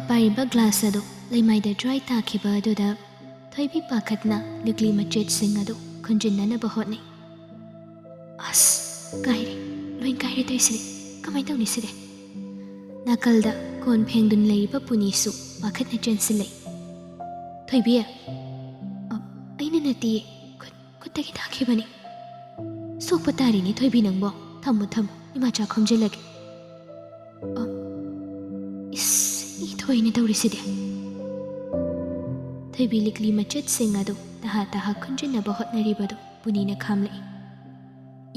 पाइबा ग्लास अदो लेमाइदा dry ताखिबा अदुदा Thoibi पाखतना likely मचेट सिंग अदो खुंजिन्ननबा होटने अस काइरे लोइन काइरे तोइसिदे कमाइ तौनि सिदे नाकलदा कोन फेंगदुन लेइबा पुनिसु पाखतना चेंसिलै थोइबी अइना नति खुत्तगी ताखिबनी सोकपा तारिनि थोइबी नंबो थम्मु थम्मु इमाचा खोमजिलगे थोइने तौरिसिदे थोइबी लिकली मचेट सिंग अदो तहा तहा खुंजिन्नबा होटनरिबदो पुनिना खामलै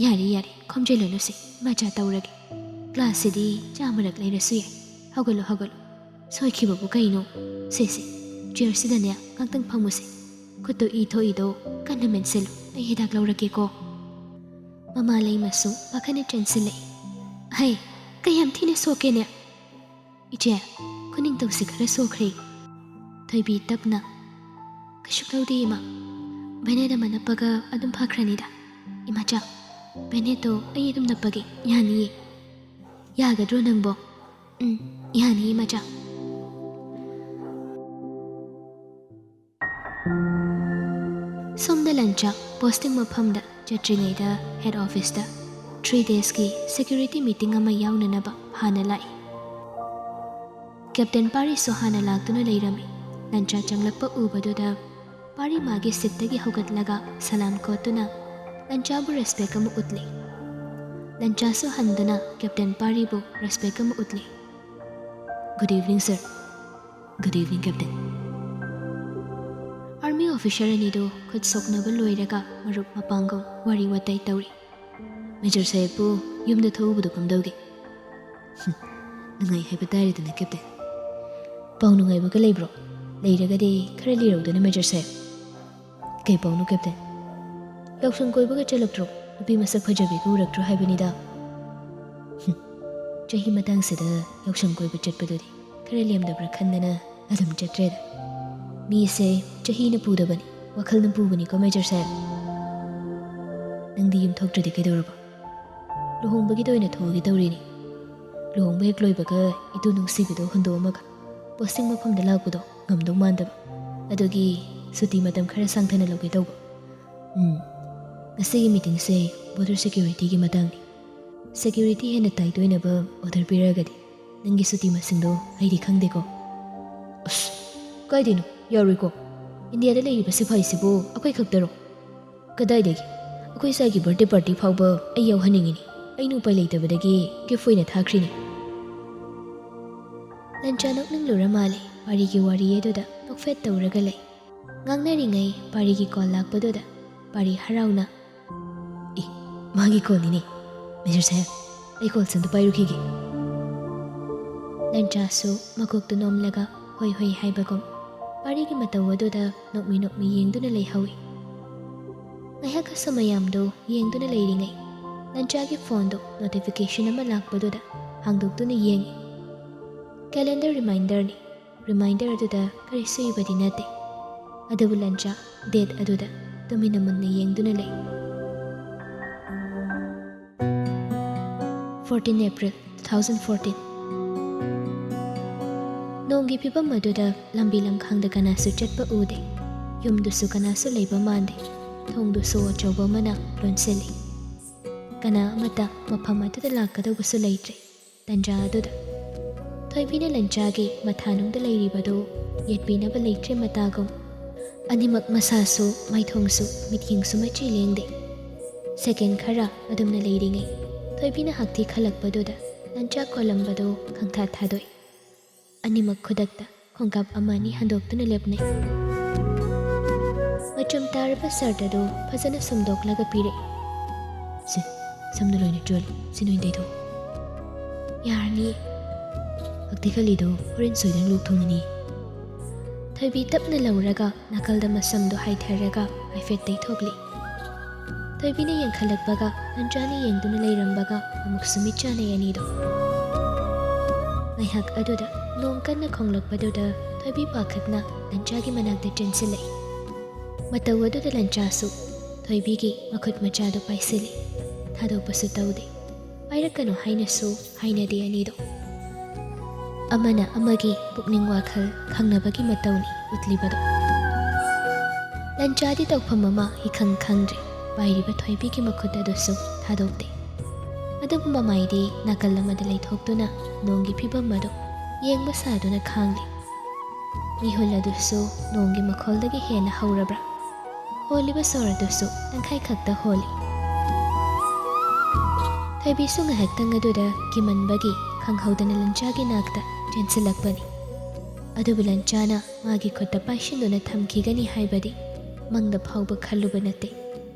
यारे यारे खोमजिलनुसे मचा तौरगे ग्लास सिदी चामरक लेरसु याय हगलो हगलो सोइखिबबु कइनो सेसे चेयरसिदने गांतंग फमुसे खुतो इथोइदो कन्ना मेनसेलु अइ हिदाक लौरगेको ममा लेइमसु पाखने चेंसिलै हाय कयम थिने सोकेने इचे खुनिंग तौसि खरा सोख्रे थोइबी तपना कशु तौदे इमा बेनेदा मनपगा अदुम फाख्रनिदा इमाचा बेनेतो अइ अदुम नपगे यानिये यागद्रो नंगबो यानी इमाचा सोमदा लंचा पोस्टिंग मफमदा चट्रिङैदा हेड ऑफिसदा 3 days की सिक्योरिटी मीटिंग अमा याउननबा हाना लाई कैप्टन पारी सोहाना लाक्तुना लेरमी लंचा चंगलक्पा उबदुदा पारी मागे सित्तगी हौगतलगा सलाम कोतुना लंचाबु रेस्पेक्ट अमा उतले लंचासु हंदना कैप्टन पारीबु रेस्पेक्ट अमा उतले good evening sir good evening captain army officer अनिदो खुद सोकनबा लोइरगा मरुप मपांगो वारी वताई तौरी मेजर साहेबु युमदा थौबुदु कुमदौगे नंगाई हाइबा तारेदना कैप्टन पाउनु गाइबगा लेब्रो लेरगदे खरा लिरौदना मेजर साहेब कई पाउनु कैप्टन याउसंग कोइबगा चलक्ट्रो नुपी मसक फजबेगु उरक्ट्रो हाइबनिदा चही मतंगसिदा याउसंग कोइबा चटपदुदि खरा लेमदब्रा खंदना अदम चट्रेदा मीसे चही न पुदबनी वखल न पुबनी को मेजर साहेब नंदी युम थोक्ट्रदि कैदौरबा लुहोंबगी दोइना थोगी तौरिनी लुहोंबा हेक लोइबगा इतु नुंसिबिदो हुंदोमगा posting मफमदा लाक्पदो ngamdau mandaba adogi suti matam khara sangthana loge tawba ngasi meeting se border security gi matang ni security hena tai doina ba order piragadi nangi suti masingdo aidi khangde ko us kai dinu yari ko india da lei ba sipai sibo akoi khaktaro kadai degi akoi sai gi birthday party phawba ai yaw haningi ni ainu pai leitaba dagi gift oina thakrini lanjanok nang lura male पारी की वारी एदुदा नोकफेट तौरगा लै ngangnaringay पारी की call लाक्पदुदा पारी हराउना ए मागी कॉलनी मेजर साहेब आई कॉल संदु पाइरुखिगे लंचासु मकोक्तु नोमलगा होय होय हाइबगम पारी की मतवदुदा नोकमी येंगदुना लेहौई ngayaka samayamdo yengduna leiringai lancha की फोन दो नोटिफिकेशन अमा लाक्पदुदा हांगदुक्तुना येंगे कैलेंडर रिमाइंडर नि रिमाइंडर अदुदा करिसु इबदि नते अदबु लंचा डेट अदुदा तुमिना मुन्ना येंगदुना लै 14 April 2014 नोंगी फिबम अदुदा लंबी लंखांगदा कनासु चटपा उदे युमदुसु कनासु लेबा मांदे थोंदुसु अचौबा मना लोनसेली कना अमता मफम अदुदा लाक्कदौबसु लैत्रे तंजा अदुदा थोइबीना लंचागे मथानुंगदा लेरिबदो येटबीनबा लेत्रे मतागम अनिमक मसासु माइथोंगसु मिथिंगसु मची लेंगदे सेकेंड खरा अदुमना लेरिङै थोइबीना हक्ति खलकबदुदा लंचा कोलंबदो खंथा थादोय अनिमक खुदक्ता खोंकाप अमानी हंदोक्तुना लेपनै मचुम तारबा सर्टदो फजना सुमदोक्लगा पीरे से समना लोइना चोल सिनोइ दैथो यारनी हक्ति खलीदो होरेन सोइदन लोक थोंगनी थोइबी तपना लौरगा नाकलदा मसमदो हाइथरगा हाइफेट दैथोगली थोइबीना यंखलकबगा लंचानी येंगदुना लेरंबगा अमुक सुमिचाने अनीदो ngayhak aduda nong kanna khonglakpaduda thoibi pakhakna lanchagi manakta chensilai matawaduda lanchasu thoibigi makhut machado paisili thadokpasu taude pairakano hainasu hainadi anido ꯑꯃꯅ ꯑꯃꯒꯤ ꯄꯨꯛꯅꯤꯡ ꯋꯥꯈꯜ ꯈꯪꯅꯕꯒꯤ ꯃꯇꯧꯅꯤ ꯎꯠꯂꯤꯕꯗꯣ꯫ ꯂꯟꯆꯥꯗꯤ ꯇꯧꯐꯝ ꯑꯃ ꯏꯈꯪ ꯈꯪꯗ꯭ꯔꯦ, ꯄꯥꯏꯔꯤꯕ ꯊꯣꯏꯕꯤꯒꯤ ꯃꯈꯨꯠ ꯑꯗꯨꯁꯨ ꯊꯥꯗꯣꯛꯇꯦ꯫ ꯑꯗꯨꯕꯨ ꯃꯃꯥꯏꯗꯤ ꯅꯥꯀꯜ ꯑꯃꯗ ꯂꯩꯊꯣꯛꯇꯨꯅ ꯅꯣꯡꯒꯤ ꯐꯤꯕꯝ ꯑꯗꯨ ꯌꯦꯡꯕ ꯁꯥꯗꯨꯅ ꯈꯥꯡꯂꯤ꯫ ꯃꯤꯍꯨꯜ ꯑꯗꯨꯁꯨ ꯅꯣꯡꯒꯤ ꯃꯈꯣꯜꯗꯒꯤ ꯍꯦꯟꯅ ꯍꯧꯔꯕ꯭ꯔꯥ? ꯍꯣꯜꯂꯤꯕ ꯁꯣꯔ ꯑꯗꯨꯁꯨ ꯇꯪꯈꯥꯏ ꯈꯛꯇ ꯍꯣꯜꯂꯤ꯫ ꯊꯣꯏꯕꯤꯁꯨ ꯉꯥꯏꯍꯥꯛꯇꯪ ꯑꯗꯨꯗ ꯀꯤꯃꯟꯕꯒꯤ ꯈꯪꯍꯧꯗꯅ ꯂꯟꯆꯥꯒꯤ ꯅꯥꯛꯇ ꯆꯦꯟꯁꯤꯜꯂꯛꯄꯅꯤ꯫ ꯑꯗꯨꯕꯨ ꯂꯟꯆꯥꯅ ꯃꯥꯒꯤ ꯈꯨꯠꯇ ꯄꯥꯏꯁꯤꯟꯗꯨꯅ ꯊꯝꯈꯤꯒꯅꯤ ꯍꯥꯏꯕꯗꯤ ꯃꯪꯗ ꯐꯥꯎꯕ ꯈꯜꯂꯨꯕ ꯅꯠꯇꯦ꯫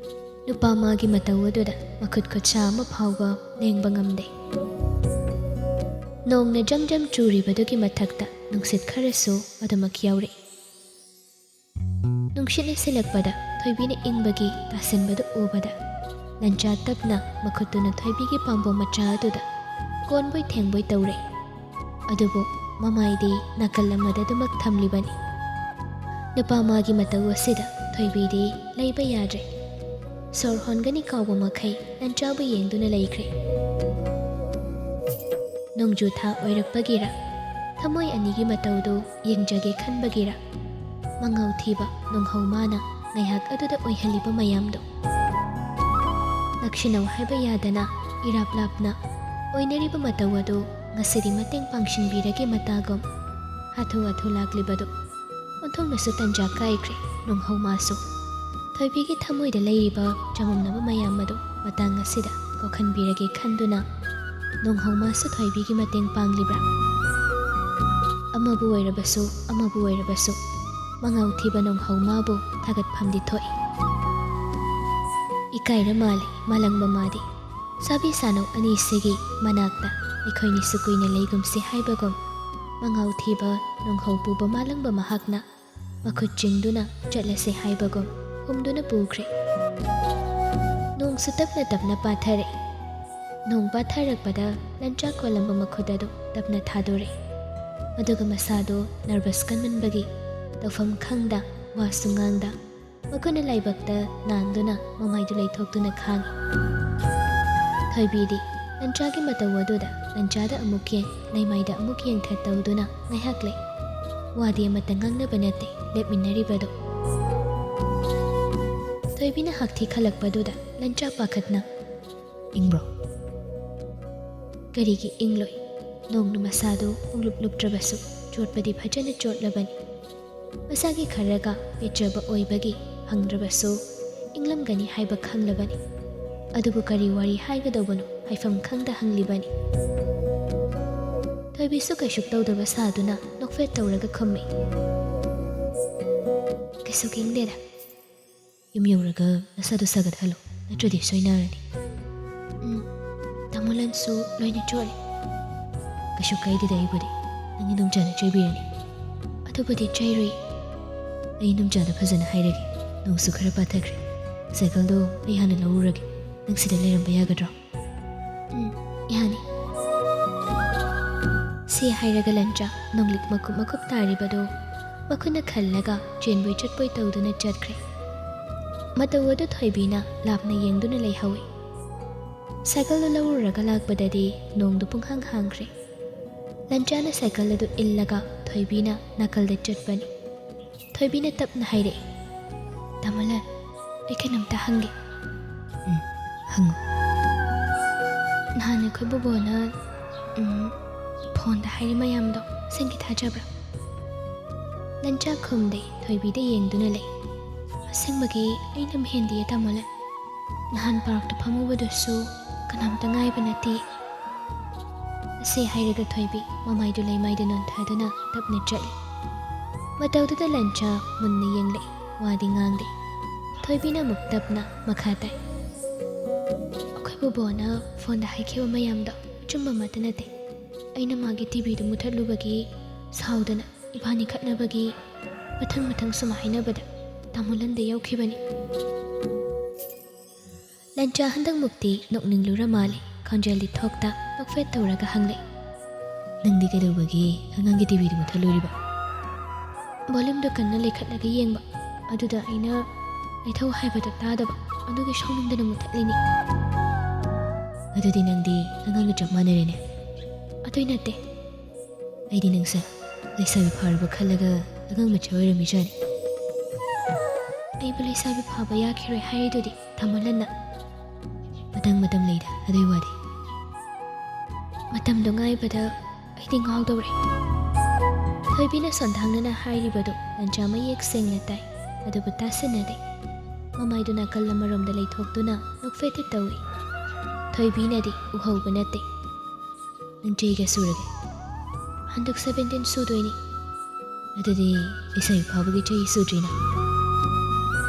ꯅꯨꯄꯥ ꯃꯥꯒꯤ ꯃꯇꯧ ꯑꯗꯨꯗ ꯃꯈꯨꯠ ꯈꯨꯠꯁꯥ ꯑꯃ ꯐꯥꯎꯕ ꯂꯦꯡꯕ ꯉꯝꯗꯦ꯫ ꯅꯣꯡꯅ ꯖꯝ ꯖꯝ ꯆꯨꯔꯤꯕꯗꯨꯒꯤ ꯃꯊꯛꯇ ꯅꯨꯡꯁꯤꯠ ꯈꯔꯁꯨ ꯑꯗꯨꯃꯛ ꯌꯥꯎꯔꯛꯏ꯫ ꯅꯨꯡꯁꯤꯠꯅ ꯁꯤꯜꯂꯛꯄꯗ ꯊꯣꯏꯕꯤꯅ ꯏꯪꯕꯒꯤ ꯇꯥꯁꯤꯟꯕꯗꯨ ꯎꯕꯗ ꯂꯟꯆꯥ ꯇꯞꯅ ꯃꯈꯨꯠꯇꯨꯅ ꯊꯣꯏꯕꯤꯒꯤ ꯄꯥꯝꯕꯣꯝ ꯃꯆꯥ ꯑꯗꯨꯗ ꯀꯣꯟꯕꯣꯏ ꯊꯦꯡꯕꯣꯏ ꯇꯧꯔꯦ꯫ ꯑꯗꯨꯕꯨ ꯃꯃꯥꯏꯗꯤ ꯅꯥꯀꯜ ꯑꯃꯗ ꯑꯗꯨꯃꯛ ꯊꯝꯂꯤꯕꯅꯤ꯫ ꯅꯨꯄꯥ ꯃꯥꯒꯤ ꯃꯇꯧ ꯑꯁꯤꯗ ꯊꯣꯏꯕꯤꯗꯤ ꯂꯩꯕ ꯌꯥꯗ꯭ꯔꯦ꯫ ꯁꯣꯔ ꯍꯣꯟꯒꯅꯤ ꯀꯥꯎꯕ ꯃꯈꯩ ꯂꯟꯆꯥꯕꯨ ꯌꯦꯡꯗꯨꯅ ꯂꯩꯈ꯭ꯔꯦ꯫ ꯅꯣꯡꯖꯨ ꯊꯥ ꯑꯣꯏꯔꯛꯄꯒꯤꯔ, ꯊꯃꯣꯏ ꯑꯅꯤꯒꯤ ꯃꯇꯧꯗꯨ ꯌꯦꯡꯖꯒꯦ ꯈꯟꯕꯒꯤꯔ, ꯃꯉꯥꯎ ꯊꯤꯕ ꯅꯣꯡꯍꯧ ꯃꯥꯅ ꯉꯥꯏꯍꯥꯛ ꯑꯗꯨꯗ ꯑꯣꯏꯍꯜꯂꯤꯕ ꯃꯌꯥꯝꯗꯣ ꯅꯛꯁꯤꯟꯅꯧ ꯍꯥꯏꯕ ꯌꯥꯗꯅ ꯏꯔꯥꯞ ꯂꯥꯞꯅ ꯑꯣꯏꯅꯔꯤꯕ ꯃꯇꯧ ꯑꯗꯨ ꯉꯁꯤꯗꯤ ꯃꯇꯦꯡ ꯄꯥꯡꯁꯤꯟꯕꯤꯔꯒꯦ ꯃꯇꯥꯒꯨꯝ ꯍꯥꯊꯨ ꯍꯥꯊꯨ ꯂꯥꯛꯂꯤꯕꯗꯨ ꯑꯣꯟꯊꯣꯛꯅꯁꯨ ꯇꯟꯖꯥ ꯀꯥꯏꯈ꯭ꯔꯦ꯫ ꯅꯣꯡꯍꯧ ꯃꯥꯁꯨ ꯊꯣꯏꯕꯤꯒꯤ ꯊꯃꯣꯏꯗ ꯂꯩꯔꯤꯕ ꯆꯃꯝꯅꯕ ꯃꯌꯥꯝ ꯑꯗꯨ ꯃꯇꯥꯡ ꯑꯁꯤꯗ ꯀꯣꯛꯍꯟꯕꯤꯔꯒꯦ ꯈꯟꯗꯨꯅ ꯅꯣꯡꯍꯧ ꯃꯥꯁꯨ ꯊꯣꯏꯕꯤꯒꯤ ꯃꯇꯦꯡ ꯄꯥꯡꯂꯤꯕ꯭ꯔꯥ? ꯑꯃꯕꯨ ꯑꯣꯏꯔꯕꯁꯨ ꯑꯃꯕꯨ ꯑꯣꯏꯔꯕꯁꯨ ꯃꯉꯥꯎ ꯊꯤꯕ ꯅꯣꯡꯍꯧ ꯃꯥꯕꯨ ꯊꯥꯒꯠꯐꯝꯗꯤ ꯊꯣꯛꯏ꯫ ꯏꯀꯥꯏꯔ ꯃꯥꯜꯂꯤ ꯃꯥꯂꯪꯕ ꯃꯥꯗꯤ ꯁꯥꯕꯤ ꯁꯥꯅꯧ ꯑꯅꯤꯁꯤꯒꯤ ꯃꯅꯥꯛꯇ ꯑꯩꯈꯣꯏꯅꯤꯁꯨ ꯀꯨꯏꯅ ꯂꯩꯒꯨꯝꯁꯤ ꯍꯥꯏꯕꯒꯨꯝ ꯃꯉꯥꯎ ꯊꯤꯕ ꯅꯣꯡꯍꯧ ꯄꯨꯕ ꯃꯥꯂꯪꯕ ꯃꯍꯥꯛꯅ ꯃꯈꯨꯠ ꯆꯤꯡꯗꯨꯅ ꯆꯠꯂꯁꯤ ꯍꯥꯏꯕꯒꯨꯝ ꯍꯨꯝꯗꯨꯅ ꯄꯨꯈ꯭ꯔꯦ꯫ ꯅꯣꯡꯁꯨ ꯇꯞꯅ ꯇꯞꯅ ꯄꯥꯊꯔꯛꯏ꯫ ꯅꯣꯡ ꯄꯥꯊꯔꯛꯄꯗ ꯂꯟꯆꯥ ꯀꯣꯜꯂꯝꯕ ꯃꯈꯨꯠ ꯑꯗꯨ ꯇꯞꯅ ꯊꯥꯗꯣꯔꯛꯏ꯫ ꯑꯗꯨꯒ ꯃꯁꯥꯗꯣ ꯅꯔꯚꯁ ꯀꯟꯃꯟꯕꯒꯤ ꯇꯧꯐꯝ ꯈꯪꯗ ꯋꯥꯁꯨ ꯉꯥꯡꯗ ꯃꯈꯨꯠꯅ ꯂꯥꯏꯕꯛꯇ ꯅꯥꯟꯗꯨꯅ ꯃꯃꯥꯏꯗꯨ ꯂꯩꯊꯣꯛꯇꯨꯅ ꯈꯥꯡꯉꯤ꯫ ꯊꯣꯏꯕꯤꯗꯤ ꯂꯟꯆꯥꯒꯤ ꯃꯇꯧ ꯑꯗꯨꯗ ꯂꯟꯆꯥꯗ ꯑꯃꯨꯛ ꯌꯦꯡ ꯂꯩꯃꯥꯏꯗ ꯑꯃꯨꯛ ꯌꯦꯡꯊ ꯇꯧꯗꯨꯅ ꯉꯥꯏꯍꯥꯛ ꯂꯩ꯫ ꯋꯥꯗꯤ ꯑꯃꯠꯇ ꯉꯥꯡꯅꯕ ꯅꯠꯇꯦ ꯂꯦꯞꯃꯤꯟꯅꯔꯤꯕꯗꯣ꯫ ꯊꯣꯏꯕꯤꯅ ꯍꯥꯛꯊꯤ ꯈꯜꯂꯛꯄꯗꯨꯗ ꯂꯟꯆꯥ ꯄꯥꯈꯠꯅ "ꯏꯪꯕ꯭ꯔꯣ?" "ꯀꯔꯤꯒꯤ ꯏꯪꯂꯣꯏ? ꯅꯣꯡꯅ ꯃꯁꯥꯗꯨ ꯄꯨꯡꯂꯨꯞ ꯂꯨꯞꯇ꯭ꯔꯕꯁꯨ ꯆꯣꯠꯄꯗꯤ ꯐꯖꯅ ꯆꯣꯠꯂꯕꯅꯤ꯫ ꯃꯁꯥꯒꯤ ꯈꯔꯒ ꯄꯦꯠꯆꯕ ꯑꯣꯏꯕꯒꯤ ꯍꯪꯗ꯭ꯔꯕꯁꯨ ꯏꯪꯂꯝꯒꯅꯤ ꯍꯥꯏꯕ ꯈꯪꯂꯕꯅꯤ꯫ ꯑꯗꯨꯕꯨ ꯀꯔꯤ ꯋꯥꯔꯤ ꯍꯥꯏꯒꯗꯧꯕꯅꯣ ꯍꯥꯏꯐꯝ ꯈꯪꯗ ꯍꯪꯂꯤꯕꯅꯤ꯫ ꯊꯣꯏꯕꯤꯁꯨ ꯀꯩꯁꯨ ꯇꯧꯗꯕ ꯁꯥꯗꯨꯅ ꯅꯣꯛꯐꯦꯠ ꯇꯧꯔꯒ ꯈꯨꯝꯃꯤ, "ꯀꯩꯁꯨ ꯈꯪꯗꯦꯗ." "ꯌꯨꯝ ꯌꯧꯔꯒ ꯅꯁꯥꯗꯨ ꯁꯥꯒꯠꯍꯜꯂꯣ, ꯅꯠꯇ꯭ꯔꯗꯤ ꯁꯣꯏꯅꯔꯅꯤ." "ꯇꯥꯃꯣ ꯂꯟꯁꯨ ꯂꯣꯏꯅ ꯆꯣꯠꯂꯤ." "ꯀꯩꯁꯨ ꯀꯥꯏꯗꯦꯗ ꯑꯩꯕꯨꯗꯤ, ꯅꯪꯒꯤ ꯅꯨꯡꯆꯥꯅ ꯆꯩꯕꯤꯔꯅꯤ." "ꯑꯗꯨꯕꯨꯗꯤ ꯆꯩꯔꯣꯏ." "ꯑꯩ ꯅꯨꯡꯆꯥꯗ ꯐꯖꯅ ꯍꯥꯏꯔꯒꯦ, ꯅꯣꯡꯁꯨ ꯈꯔ ꯄꯥꯊꯈ꯭ꯔꯦ꯫ ꯁꯥꯏꯀꯜꯗꯣ ꯑꯩ ꯍꯥꯟꯅ ꯂꯧꯔꯨꯔꯒꯦ, ꯅꯪ ꯁꯤꯗ ꯂꯩꯔꯝꯕ ꯌꯥꯒꯗ꯭ꯔꯣ?" "ꯌꯥꯅꯤ." ꯁꯤ ꯍꯥꯏꯔꯒ ꯂꯟꯆꯥ ꯅꯣꯡꯂꯤꯛ ꯃꯀꯨꯞ ꯃꯀꯨꯞ ꯇꯥꯔꯤꯕꯗꯣ ꯃꯈꯨꯠꯅ ꯈꯜꯂꯒ ꯆꯦꯟꯕꯣꯏ ꯆꯠꯄꯣꯏ ꯇꯧꯗꯨꯅ ꯆꯠꯈ꯭ꯔꯦ꯫ ꯃꯇꯧ ꯑꯗꯨ ꯊꯣꯏꯕꯤꯅ ꯂꯥꯞꯅ ꯌꯦꯡꯗꯨꯅ ꯂꯩꯍꯧꯏ꯫ ꯁꯥꯏꯀꯜꯗꯨ ꯂꯧꯔꯨꯔꯒ ꯂꯥꯛꯄꯗꯗꯤ ꯅꯣꯡꯗꯨ ꯄꯨꯡꯍꯥꯡ ꯍꯥꯡꯈ꯭ꯔꯦ꯫ ꯂꯟꯆꯥꯅ ꯁꯥꯏꯀꯜ ꯑꯗꯨ ꯏꯜꯂꯒ ꯊꯣꯏꯕꯤꯅ ꯅꯥꯀꯜꯗ ꯆꯠꯄꯅꯤ꯫ ꯊꯣꯏꯕꯤꯅ ꯇꯞꯅ ꯍꯥꯏꯔꯛꯏ, "ꯇꯥꯃꯣ ꯂꯟ, ꯑꯩ ꯀꯩꯅꯣꯝꯇ ꯍꯪꯒꯦ." "ꯍꯪꯉꯨ." "ꯅꯍꯥꯟ ꯑꯩꯈꯣꯏ ꯕꯣꯕꯣꯅ ꯐꯣꯟꯗ ꯍꯥꯏꯔꯤ ꯃꯌꯥꯝꯗꯣ ꯑꯁꯦꯡꯀꯤ ꯊꯥꯖꯕ꯭ꯔꯥ?" ꯂꯟꯆꯥ ꯈꯨꯝꯗꯦ, ꯊꯣꯏꯕꯤꯗ ꯌꯦꯡꯗꯨꯅ ꯂꯩ꯫ "ꯑꯁꯦꯡꯕꯒꯤ ꯑꯩ ꯂꯝ ꯍꯦꯟꯗꯤꯌꯦ ꯇꯥꯃꯣ ꯂꯟ. ꯅꯍꯥꯟ ꯄꯥꯔꯛꯇ ꯐꯝꯃꯨꯕꯗꯨꯁꯨ ꯀꯅꯥꯝꯇ ꯉꯥꯏꯕ ꯅꯠꯇꯦ." ꯑꯁꯤ ꯍꯥꯏꯔꯒ ꯊꯣꯏꯕꯤ ꯃꯃꯥꯏꯗꯨ ꯂꯩꯃꯥꯏꯗ ꯅꯣꯟꯊꯗꯨꯅ ꯇꯞꯅ ꯆꯠꯂꯤ꯫ ꯃꯇꯧꯗꯨꯗ ꯂꯟꯆꯥ ꯃꯨꯟꯅ ꯌꯦꯡꯂꯛꯏ, ꯋꯥꯗꯤ ꯉꯥꯡꯗꯦ꯫ ꯊꯣꯏꯕꯤꯅ ꯑꯃꯨꯛ ꯇꯞꯅ ꯃꯈꯥ ꯇꯥꯏ, "ꯑꯩꯈꯣꯏ ꯕꯣꯕꯣꯅ ꯐꯣꯟꯗ ꯍꯥꯏꯈꯤꯕ ꯃꯌꯥꯝꯗꯣ ꯑꯆꯨꯝꯕ ꯑꯃꯠꯇ ꯅꯠꯇꯦ. ꯑꯩꯅ ꯃꯥꯒꯤ ꯇꯤꯚꯤꯗꯨ ꯃꯨꯊꯠꯂꯨꯕꯒꯤ ꯁꯥꯎꯗꯅ ꯏꯕꯥꯅꯤ ꯈꯠꯅꯕꯒꯤ ꯃꯊꯪ ꯃꯊꯪ ꯁꯨꯝ ꯍꯥꯏꯅꯕꯗ ꯇꯥꯃꯣ ꯂꯟꯗ ꯌꯧꯈꯤꯕꯅꯤ." ꯂꯟꯆꯥ ꯍꯟꯗꯛꯃꯨꯛꯇꯤ ꯅꯣꯛꯅꯤꯡꯂꯨꯔ ꯃꯥꯜꯂꯤ, ꯈꯣꯟꯖꯦꯜꯗꯤ ꯊꯣꯛꯇ ꯅꯣꯛꯐꯦꯠ ꯇꯧꯔꯒ ꯍꯪꯂꯛꯏ, "ꯅꯪꯗꯤ ꯀꯩꯗꯧꯕꯒꯤ ꯑꯉꯥꯡꯒꯤ ꯇꯤꯚꯤꯗꯨ ꯃꯨꯊꯠꯂꯨꯔꯤꯕ?" "ꯚꯣꯜꯌꯨꯝꯗꯨ ꯀꯟꯅ ꯂꯩꯈꯠꯂꯒ ꯌꯦꯡꯕ, ꯑꯗꯨꯗ ꯑꯩꯅ ꯂꯩꯊꯧ ꯍꯥꯏꯕꯗꯣ ꯇꯥꯗꯕ, ꯑꯗꯨꯒꯤ ꯁꯥꯎꯅꯤꯡꯗꯅ ꯃꯨꯊꯠꯂꯤꯅꯤ." "ꯑꯗꯨꯗꯤ ꯅꯪꯗꯤ ꯑꯉꯥꯡꯒ ꯆꯞ ꯃꯥꯟꯅꯔꯦꯅꯦ." "ꯑꯗꯨꯏ ꯅꯠꯇꯦ." ꯑꯩꯗꯤ ꯅꯪꯁꯦ ꯂꯩꯁꯥꯕꯤ ꯐꯥꯔꯕ ꯈꯜꯂꯒ ꯑꯉꯥꯡ ꯃꯆꯥ ꯑꯣꯏꯔꯝꯃꯤꯖꯥꯠꯅꯤ ꯑꯩꯕꯨ ꯂꯩꯁꯥꯕꯤ ꯐꯥꯕ ꯌꯥꯈꯤꯔꯣꯏ ꯍꯥꯏꯔꯤꯗꯨꯗꯤ ꯊꯃꯣꯂꯟꯅ ꯃꯇꯝ ꯂꯩꯗ ꯑꯗꯨꯏ ꯋꯥꯗꯤ ꯃꯇꯝꯗꯣ ꯉꯥꯏꯕꯗ ꯑꯩꯗꯤ ꯉꯥꯎꯗꯧꯔꯦ ꯊꯣꯏꯕꯤꯅ ꯁꯣꯟꯊꯥꯡꯅꯅ ꯍꯥꯏꯔꯤꯕꯗꯨ ꯂꯟꯆꯥ ꯃꯌꯦꯛ ꯁꯦꯡꯅ ꯇꯥꯏ ꯑꯗꯨꯕꯨ ꯇꯥꯁꯤꯟꯅꯗꯦ ꯃꯃꯥꯏꯗꯨ ꯅꯥꯀꯜ ꯑꯃꯔꯣꯝꯗ ꯂꯩꯊꯣꯛꯇꯨꯅ ꯅꯣꯛꯐꯦꯠꯇꯤ ꯇꯧꯏ ꯊꯣꯏꯕꯤꯅꯗꯤ ꯎꯍꯧꯕ ꯅꯠꯇꯦ ꯅꯪ ꯆꯍꯤꯒ ꯁꯨꯔꯒꯦ ꯍꯟꯗꯛ 17 ꯁꯨꯗꯣꯏꯅꯤ ꯑꯗꯨꯗꯤ ꯂꯩꯁꯥꯕꯤ ꯐꯥꯕꯒꯤ ꯆꯍꯤ ꯁꯨꯗ꯭ꯔꯤꯅ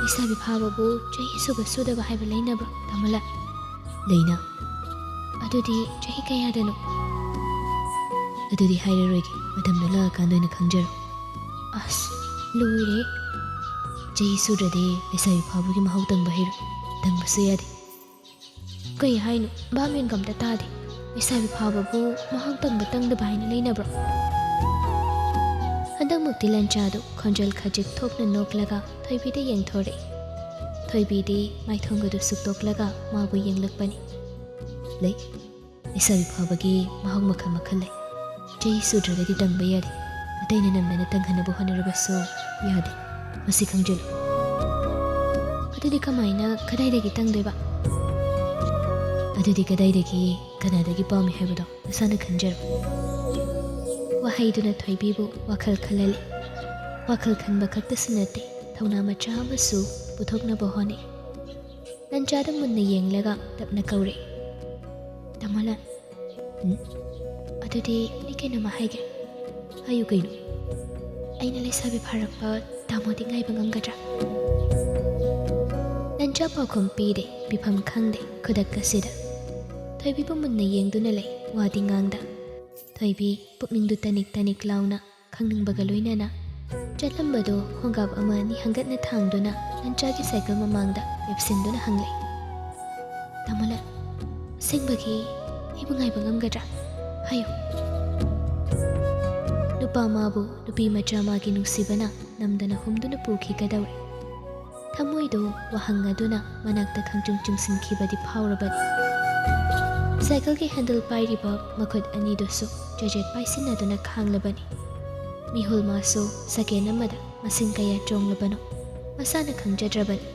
ꯂꯩꯁꯥꯕꯤ ꯐꯥꯕꯕꯨ ꯆꯍꯤ ꯁꯨꯕ ꯁꯨꯗꯕ ꯍꯥꯏꯕ ꯂꯩꯅꯕ꯭ꯔꯣ ꯇꯥꯃꯣꯂꯟ ꯂꯩꯅ ꯑꯗꯨꯗꯤ ꯆꯍꯤ ꯀꯌꯥꯗꯅꯣ ꯑꯗꯨꯗꯤ ꯍꯥꯏꯔꯔꯣꯏꯒꯦ ꯃꯇꯝꯗꯣ ꯂꯥꯛꯑꯀꯥꯟꯗ ꯑꯣꯏꯅ ꯈꯪꯖꯔꯣ ꯑꯁ ꯂꯣꯏꯔꯦ ꯆꯍꯤ ꯁꯨꯗ꯭ꯔꯗꯤ ꯂꯩꯁꯥꯕꯤ ꯐꯥꯕꯒꯤ ꯃꯍꯥꯎ ꯇꯪꯕ ꯍꯩꯔꯣꯏ ꯇꯪꯕꯁꯨ ꯌꯥꯗꯦ ꯀꯩ ꯍꯥꯏꯅꯣ ꯚꯥꯞ ꯑꯝꯇ ꯇꯥꯗꯦ ꯂꯩꯁꯥꯕꯤ ꯐꯥꯕꯕꯨ ꯃꯍꯥꯎ ꯇꯪꯕ ꯇꯪꯗꯕ ꯍꯥꯏꯅ ꯂꯩꯅꯕ꯭ꯔꯣ ꯍꯟꯗꯛꯃꯨꯛꯇꯤ ꯂꯟꯆꯥꯗꯨ ꯈꯣꯟꯖꯦꯜ ꯈꯖꯤꯛ ꯊꯣꯛꯅ ꯅꯣꯛꯂꯒ ꯊꯣꯏꯕꯤꯗ ꯌꯦꯡꯊꯣꯔꯛꯏ ꯊꯣꯏꯕꯤꯗꯤ ꯃꯥꯏꯊꯣꯡꯒꯗꯨ ꯁꯨꯛꯇꯣꯛꯂꯒ ꯃꯥꯕꯨ ꯌꯦꯡꯂꯛꯄꯅꯤ ꯂꯩ ꯂꯩꯁꯥꯕꯤ ꯐꯥꯕꯒꯤ ꯃꯍꯥꯎ ꯃꯈꯜ ꯂꯩ ꯆꯍꯤ ꯁꯨꯗ꯭ꯔꯒꯗꯤ ꯇꯪꯕ ꯌꯥꯗꯦ ꯑꯇꯩꯅ ꯅꯝꯗꯅ ꯇꯪꯍꯟꯅꯕ ꯍꯣꯠꯅꯔꯕꯁꯨ ꯌꯥꯗꯦ ꯃꯁꯤ ꯈꯪꯖꯤꯜꯂꯨ ꯑꯗꯨꯗꯤ ꯀꯃꯥꯏꯅ ꯀꯗꯥꯏꯗꯒꯤ ꯇꯪꯗꯣꯏꯕ ꯑꯗꯨꯗꯤ ꯀꯗꯥꯏꯗꯒꯤ ꯀꯅꯥꯗꯒꯤ ꯄꯥꯝꯃꯤ ꯍꯥꯏꯕꯗꯣ ꯅꯁꯥꯅ ꯈꯟꯖꯔꯣ ꯋꯥꯍꯩꯗꯨꯅ ꯊꯣꯏꯕꯤꯕꯨ ꯋꯥꯈꯜ ꯈꯜꯍꯜꯂꯤ ꯋꯥꯈꯜ ꯈꯟꯕ ꯈꯛꯇꯁꯨ ꯅꯠꯇꯦ ꯊꯧꯅꯥ ꯃꯆꯥ ꯑꯃꯁꯨ ꯄꯨꯊꯣꯛꯅꯕ ꯍꯣꯠꯅꯩ ꯂꯟꯆꯥꯗ ꯃꯨꯟꯅ ꯌꯦꯡꯂꯒ ꯇꯞꯅ ꯀꯧꯔꯛꯏ ꯇꯥꯃꯣꯂꯟ ꯑꯗꯨꯗꯤ ꯑꯩ ꯀꯩꯅꯣꯝꯃ ꯍꯥꯏꯒꯦ ꯍꯥꯏꯌꯨ ꯀꯩꯅꯣ ꯑꯩꯅ ꯂꯩꯁꯥꯕꯤ ꯐꯥꯔꯛꯄ ꯇꯥꯃꯣꯗꯤ ꯉꯥꯏꯕ ꯉꯝꯒꯗ꯭ꯔꯥ ꯂꯟꯆꯥ ꯄꯥꯎꯈꯨꯝ ꯄꯤꯗꯦ ꯄꯤꯐꯝ ꯈꯪꯗꯦ ꯈꯨꯗꯛꯀꯁꯤꯗ ꯊꯣꯏꯕꯤꯕꯨ ꯃꯨꯟꯅ ꯌꯦꯡꯗꯨꯅ ꯂꯩ ꯋꯥꯗꯤ ꯉꯥꯡꯗ ꯊꯣꯏꯕꯤ ꯄꯨꯛꯅꯤꯡꯗꯨ ꯇꯅꯤꯛ ꯂꯥꯎꯅ ꯈꯪꯅꯤꯡꯕꯒ ꯂꯣꯏꯅꯅ ꯆꯠꯂꯝꯕꯗꯣ ꯍꯣꯡꯒꯥꯞ ꯑꯃ ꯑꯅꯤ ꯍꯪꯒꯠꯅ ꯊꯥꯡꯗꯨꯅ ꯂꯟꯆꯥꯒꯤ ꯁꯥꯏꯀꯜ ꯃꯃꯥꯡꯗ ꯂꯦꯞꯁꯤꯟꯗꯨꯅ ꯍꯪꯂꯛꯏ ꯇꯥꯃꯣꯂꯟ ꯑꯁꯦꯡꯕꯒꯤ ꯑꯩꯕꯨ ꯉꯥꯏꯕ ꯉꯝꯒꯗ꯭ꯔꯥ ꯍꯥꯏꯌꯨ ꯅꯨꯄꯥ ꯃꯥꯕꯨ ꯅꯨꯄꯤ ꯃꯆꯥ ꯃꯥꯒꯤ ꯅꯨꯡꯁꯤꯕꯅ ꯅꯝꯗꯅ ꯍꯨꯝꯗꯨꯅ ꯄꯨꯈꯤꯒꯗꯧꯔꯦ ꯊꯃꯣꯏꯗꯨ ꯋꯥꯍꯪ ꯑꯗꯨꯅ ꯃꯅꯥꯛꯇ ꯈꯪꯆꯨꯡ ꯆꯨꯡꯁꯤꯟꯈꯤꯕꯗꯤ ꯐꯥꯎꯔꯕꯅꯤ ꯁꯥꯏꯀꯜꯒꯤ ꯍꯦꯟꯗꯜ ꯄꯥꯏꯔꯤꯕ ꯃꯈꯨꯠ ꯑꯅꯤꯗꯨꯁꯨ ꯖꯦꯖꯦꯠ ꯄꯥꯏꯁꯤꯟꯅꯗꯨꯅ ꯈꯥꯡꯂꯕꯅꯤ ꯃꯤꯍꯨꯜ ꯃꯥꯁꯨ ꯁꯦꯀꯦꯟ ꯑꯃꯗ ꯃꯁꯤꯡ ꯀꯌꯥ ꯆꯣꯡꯂꯕꯅꯣ ꯃꯁꯥꯅ ꯈꯪꯖꯗ꯭ꯔꯕꯅꯤ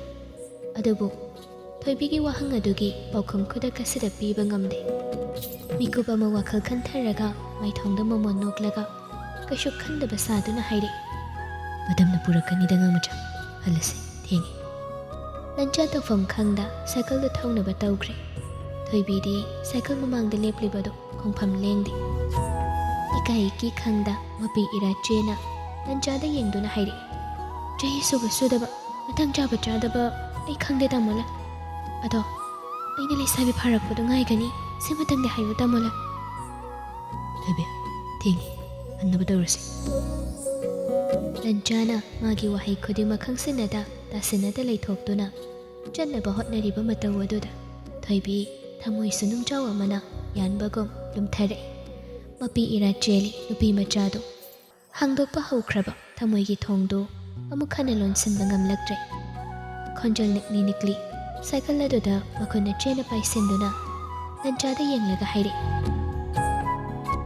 ꯑꯗꯨꯕꯨ ꯊꯣꯏꯕꯤꯒꯤ ꯋꯥꯍꯪ ꯑꯗꯨꯒꯤ ꯄꯥꯎꯈꯨꯝ ꯈꯨꯗꯛꯀꯁꯤꯗ ꯄꯤꯕ ꯉꯝꯗꯦ ꯃꯤꯀꯨꯞ ꯑꯃ ꯋꯥꯈꯜ ꯈꯟꯊꯔꯒ ꯃꯥꯏꯊꯣꯡꯗ ꯃꯃꯣꯟ ꯅꯣꯛꯂꯒ ꯀꯩꯁꯨ ꯈꯟꯗꯕ ꯁꯥꯗꯨꯅ ꯍꯥꯏꯔꯛꯏ ꯃꯇꯝꯅ ꯄꯨꯔꯛꯀꯅꯤꯗ ꯑꯉꯥꯡ ꯃꯆꯥ ꯍꯜꯂꯁꯤ ꯊꯦꯡꯉꯤ ꯂꯟꯆꯥ ꯇꯧꯐꯝ ꯈꯪꯗ ꯁꯥꯏꯀꯜꯗꯨ ꯊꯧꯅꯕ ꯇꯧꯈ꯭ꯔꯦ ꯊꯣꯏꯕꯤꯗꯤ ꯁꯥꯏꯀꯜ ꯃꯃꯥꯡꯗ ꯂꯦꯞꯂꯤꯕꯗꯨ ꯈꯣꯡꯐꯝ ꯂꯦꯡꯗꯦ ꯏꯀꯥꯏ ꯏꯀꯤ ꯈꯪꯗ ꯃꯄꯤ ꯏꯔꯥ ꯆꯦꯅ ꯂꯟꯆꯥꯗ ꯌꯦꯡꯗꯨꯅ ꯍꯥꯏꯔꯛꯏ ꯆꯍꯤ ꯁꯨꯕ ꯁꯨꯗꯕ ꯃꯇꯥꯡ ꯆꯥꯕ ꯆꯥꯗꯕ ꯑꯩ ꯈꯪꯗꯦ ꯇꯥꯃꯣꯂꯟ ꯑꯗꯣ ꯑꯩꯅ ꯂꯩꯁꯥꯕꯤ ꯐꯥꯔꯛꯄꯗꯣ ꯉꯥꯏꯒꯅꯤ ꯁꯤꯃꯇꯪꯗꯤ ꯍꯥꯏꯌꯨ ꯇꯥꯃꯣꯂꯟ ꯊꯣꯏꯕꯤ ꯊꯦꯡꯉꯤ ꯍꯟꯅꯕ ꯇꯧꯔꯁꯤ ꯂꯟꯆꯥꯅ ꯃꯥꯒꯤ ꯋꯥꯍꯩ ꯈꯨꯗꯤꯡꯃꯛ ꯈꯪꯁꯤꯟꯅꯗ ꯇꯥꯁꯤꯟꯅꯗ ꯂꯩꯊꯣꯛꯇꯨꯅ ꯆꯠꯅꯕ ꯍꯣꯠꯅꯔꯤꯕ ꯃꯇꯧ ꯑꯗꯨꯗ ꯊꯣꯏꯕꯤ ꯊꯃꯣꯏꯁꯨ ꯅꯨꯡꯖꯥꯎ ꯑꯃꯅ ꯌꯥꯟꯕꯒꯨꯝ ꯂꯨꯝꯊꯔꯛꯏ ꯃꯄꯤ ꯏꯔꯥ ꯆꯦꯜꯂꯤ ꯅꯨꯄꯤ ꯃꯆꯥꯗꯨ ꯍꯥꯡꯗꯣꯛꯄ ꯍꯧꯈ꯭ꯔꯕ ꯊꯃꯣꯏꯒꯤ ꯊꯣꯡꯗꯨ ꯑꯃꯨꯛ ꯍꯟꯅ ꯂꯣꯟꯁꯤꯟꯕ ꯉꯝꯂꯛꯇ꯭ꯔꯦ ꯈꯣꯟꯖꯦꯜ ꯅꯤꯛꯂꯤ ꯁꯥꯏꯀꯜ ꯑꯗꯨꯗ ꯃꯈꯨꯠꯅ ꯆꯦꯅ ꯄꯥꯏꯁꯤꯟꯗꯨꯅ ꯂꯟꯆꯥꯗ ꯌꯦꯡꯂꯒ ꯍꯥꯏꯔꯛꯏ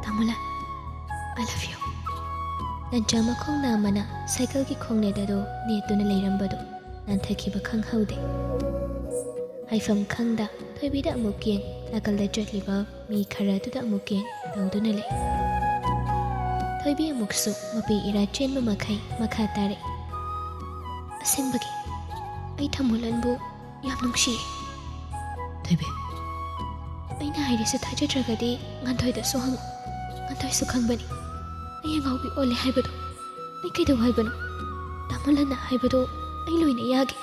ꯇꯥꯃꯣꯂꯟ I love you ꯂꯟꯆꯥ ꯃꯈꯣꯡ ꯅꯥꯝꯃꯅ ꯁꯥꯏꯀꯜꯒꯤ ꯈꯣꯡꯅꯦꯠ ꯑꯗꯨ ꯅꯦꯠꯇꯨꯅ ꯂꯩꯔꯝꯕꯗꯨ ꯅꯥꯟꯊꯈꯤꯕ ꯈꯪꯍꯧꯗꯦ ꯍꯥꯏꯐꯝ ꯈꯪꯗ ꯊꯣꯏꯕꯤꯗ ꯑꯃꯨꯛ ꯌꯦꯡ ꯅꯥꯀꯜꯗ ꯆꯠꯂꯤꯕ ꯃꯤ ꯈꯔ ꯑꯗꯨꯗ ꯑꯃꯨꯛ ꯌꯦꯡ ꯇꯧꯗꯨꯅ ꯂꯩ ꯊꯣꯏꯕꯤ ꯑꯃꯨꯛꯁꯨ ꯃꯄꯤ ꯏꯔꯥ ꯆꯦꯟꯕ ꯃꯈꯩ ꯃꯈꯥ ꯇꯥꯔꯛꯏ ꯑꯁꯦꯡꯕꯒꯤ ꯑꯩ ꯊꯃꯣꯂꯟꯕꯨ ꯌꯥꯝ ꯅꯨꯡꯁꯤꯌꯦ ꯊꯣꯏꯕꯤ ꯑꯩꯅ ꯍꯥꯏꯔꯤꯁꯦ ꯊꯥꯖꯗ꯭ꯔꯒꯗꯤ ꯉꯥꯟꯊꯣꯏꯗꯁꯨ ꯍꯪꯉꯨ ꯉꯥꯟꯊꯣꯏꯁꯨ ꯈꯪꯕꯅꯤ ꯑꯩ ꯑꯉꯥꯎꯕꯤ ꯑꯣꯜꯂꯦ ꯍꯥꯏꯕꯗꯣ ꯑꯩ ꯀꯩꯗꯧ ꯍꯥꯏꯕꯅꯣ ꯇꯥꯃꯣꯂꯟꯅ ꯍꯥꯏꯕꯗꯣ ꯑꯩ ꯂꯣꯏꯅ ꯌꯥꯒꯦ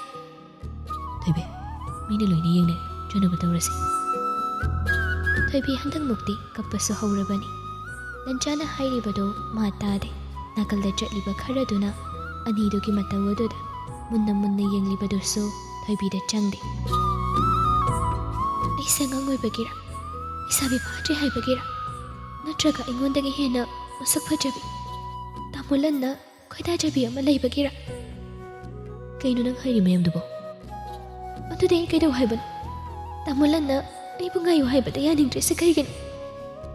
ꯊꯣꯏꯕꯤ ꯃꯤꯅ ꯂꯣꯏꯅ ꯌꯦꯡꯅꯩ ꯆꯠꯅꯕ ꯇꯧꯔꯁꯤ ꯊꯣꯏꯕꯤ ꯍꯟꯗꯛꯃꯨꯛꯇꯤ ꯀꯞꯄꯁꯨ ꯍꯧꯔꯕꯅꯤ ꯂꯟꯆꯥꯅ ꯍꯥꯏꯔꯤꯕꯗꯣ ꯃꯥ ꯇꯥꯗꯦ ꯅꯥꯀꯜꯗ ꯆꯠꯂꯤꯕ ꯈꯔꯗꯨꯅ ꯑꯅꯤꯗꯨꯒꯤ ꯃꯇꯧ ꯑꯗꯨꯗ ꯃꯨꯟꯅ ꯌꯦꯡꯂꯤꯕꯗꯨꯁꯨ ꯊꯣꯏꯕꯤꯗ ꯆꯪꯗꯦ ꯑꯩꯁꯦ ꯑꯉꯥꯡ ꯑꯣꯏꯕꯒꯤꯔ ꯂꯩꯁꯥꯕꯤ ꯐꯥꯗ꯭ꯔꯤ ꯍꯥꯏꯕꯒꯤꯔ ꯅꯠꯇ꯭ꯔꯒ ꯑꯩꯉꯣꯟꯗꯒꯤ ꯍꯦꯟꯅ ꯃꯁꯛ ꯐꯖꯕꯤ ꯇꯥꯃꯣꯂꯟꯅ ꯈꯣꯏꯗꯥꯖꯕꯤ ꯑꯃ ꯂꯩꯕꯒꯤꯔ ꯀꯩꯅꯣ ꯅꯪ ꯍꯥꯏꯔꯤ ꯃꯌꯥꯝꯗꯨꯕꯣ ꯑꯗꯨꯗꯤ ꯑꯩ ꯀꯩꯗꯧ ꯍꯥꯏꯕꯅꯣ ꯇꯥꯃꯣꯂꯟꯅ ꯑꯩꯕꯨ ꯉꯥꯏꯌꯨ ꯍꯥꯏꯕꯗ ꯌꯥꯅꯤꯡꯗ꯭ꯔꯤꯁꯦ ꯀꯩꯒꯤꯅꯣ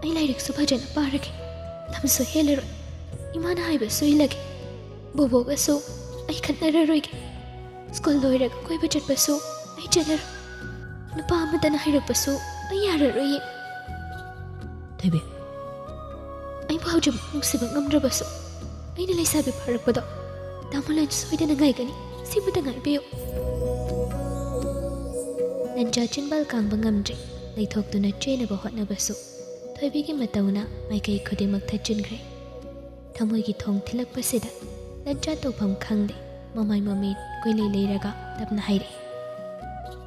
ꯑꯩ ꯂꯥꯏꯔꯤꯛꯁꯨ ꯐꯖꯅ ꯄꯥꯔꯒꯦ ꯂꯝꯁꯨ ꯍꯦꯜꯂꯔꯣꯏ ꯏꯃꯥꯅ ꯍꯥꯏꯕꯁꯨ ꯏꯜꯂꯒꯦ ꯕꯣꯕꯣꯒꯁꯨ ꯑꯩ ꯈꯠꯅꯔꯔꯣꯏꯒꯦ ꯁ꯭ꯀꯨꯜ ꯂꯣꯏꯔꯒ ꯀꯣꯏꯕ ꯆꯠꯄꯁꯨ ꯑꯩ ꯆꯠꯂꯔꯣꯏ ꯅꯨꯄꯥ ꯑꯃꯗꯅ ꯍꯥꯏꯔꯛꯄꯁꯨ ꯑꯩ ꯌꯥꯔꯔꯣꯏꯌꯦ ꯊꯣꯏꯕꯤ ꯑꯩꯕꯨ ꯍꯧꯖꯤꯛ ꯅꯨꯡꯁꯤꯕ ꯉꯝꯗ꯭ꯔꯕꯁꯨ ꯑꯩꯅ ꯂꯩꯁꯥꯕꯤ ꯐꯥꯔꯛꯄꯗꯣ ꯇꯥꯃꯣꯂꯥꯏ ꯁꯣꯏꯗꯅ ꯉꯥꯏꯒꯅꯤ ꯁꯤꯕꯨꯗ ꯉꯥꯏꯕꯤꯌꯨ ꯂꯟꯖꯥ ꯆꯤꯟꯕꯥꯜ ꯀꯥꯡꯕ ꯉꯝꯗ꯭ꯔꯤ ꯂꯩꯊꯣꯛꯇꯨꯅ ꯆꯦꯟꯅꯕ ꯍꯣꯠꯅꯕꯁꯨ ꯊꯣꯏꯕꯤꯒꯤ ꯃꯇꯧꯅ ꯃꯥꯏꯀꯩ ꯈꯨꯗꯤꯡꯃꯛ ꯊꯠꯆꯤꯟꯈ꯭ꯔꯦ ꯊꯃꯣꯏꯒꯤ ꯊꯣꯡ ꯊꯤꯜꯂꯛꯄꯁꯤꯗ ꯂꯟꯖꯥ ꯇꯧꯐꯝ ꯈꯪꯗꯦ ꯃꯃꯥꯏ ꯃꯃꯤꯠ ꯀꯣꯏꯂꯩ ꯂꯩꯔꯒ ꯇꯞꯅ ꯍꯥꯏꯔꯛꯏ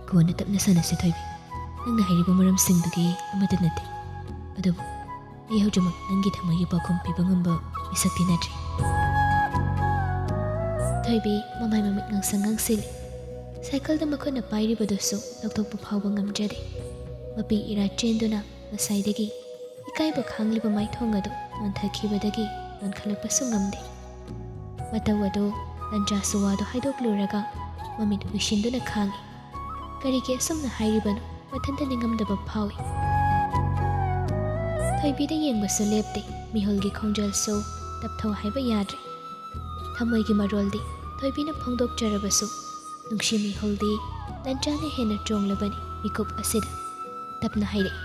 ꯀꯣꯟꯅ ꯇꯞꯅ ꯁꯥꯟꯅꯁꯤ ꯊꯣꯏꯕꯤ ꯅꯪꯅ ꯍꯥꯏꯔꯤꯕ ꯃꯔꯝꯁꯤꯡꯗꯨꯒꯤ ꯑꯃꯠꯇ ꯅꯠꯇꯦ ꯑꯗꯨꯕꯨ ꯑꯩ ꯍꯧꯖꯤꯛꯃꯛ ꯅꯪꯒꯤ ꯊꯃꯣꯏꯒꯤ ꯄꯥꯎꯈꯨꯝ ꯄꯤꯕ ꯉꯝꯕ ꯃꯤꯁꯛꯇꯤ ꯅꯠꯇ꯭ꯔꯤ ꯊꯣꯏꯕꯤ ꯃꯃꯥꯏ ꯃꯃꯤꯠ ꯉꯥꯡꯁꯪ ꯉꯥꯡꯁꯤꯜꯂꯤ ꯁꯥꯏꯀꯜꯗ ꯃꯈꯨꯠꯅ ꯄꯥꯏꯔꯤꯕꯗꯨꯁꯨ ꯂꯧꯊꯣꯛꯄ ꯐꯥꯎꯕ ꯉꯝꯖꯗꯦ ꯃꯄꯤ ꯏꯔꯥ ꯆꯦꯟꯗꯨꯅ ꯉꯁꯥꯏꯗꯒꯤ ꯏꯀꯥꯏꯕ ꯈꯥꯡꯂꯤꯕ ꯃꯥꯏꯊꯣꯡ ꯑꯗꯨ ꯅꯣꯟꯊꯈꯤꯕꯗꯒꯤ ꯅꯣꯟꯈꯠꯂꯛꯄꯁꯨ ꯉꯝꯗꯦ ꯃꯇꯧ ꯑꯗꯨ ꯂꯟꯖꯥꯁꯨ ꯋꯥꯗꯨ ꯍꯥꯏꯗꯣꯛꯂꯨꯔꯒ ꯃꯃꯤꯠ ꯎꯏꯁꯤꯟꯗꯨꯅ ꯈꯥꯡꯉꯤ ꯀꯔꯤꯒꯤ ꯑꯁꯨꯝꯅ ꯍꯥꯏꯔꯤꯕꯅꯣ ꯃꯊꯟꯇ ꯅꯤꯡꯉꯝꯗꯕ ꯐꯥꯎꯏ ꯊꯣꯏꯕꯤꯗ ꯌꯦꯡꯕꯁꯨ ꯂꯦꯞꯇꯦ ꯃꯤꯍꯨꯜꯒꯤ ꯈꯣꯡꯖꯦꯜꯁꯨ ꯇꯞꯊꯧ ꯍꯥꯏꯕ ꯌꯥꯗ꯭ꯔꯦ ꯊꯃꯣꯏꯒꯤ ꯃꯔꯣꯜꯗꯤ ꯊꯣꯏꯕꯤꯅ ꯐꯣꯡꯗꯣꯛꯆꯔꯕꯁꯨ ꯅꯨꯡꯁꯤ ꯃꯤꯍꯨꯜꯗꯤ ꯂꯟꯖꯥꯅ ꯍꯦꯟꯅ ꯆꯣꯡꯂꯕꯅꯤ ꯃꯤꯀꯨꯞ ꯑꯁꯤꯗ ꯇꯞꯅ ꯍꯥꯏꯔꯛꯏ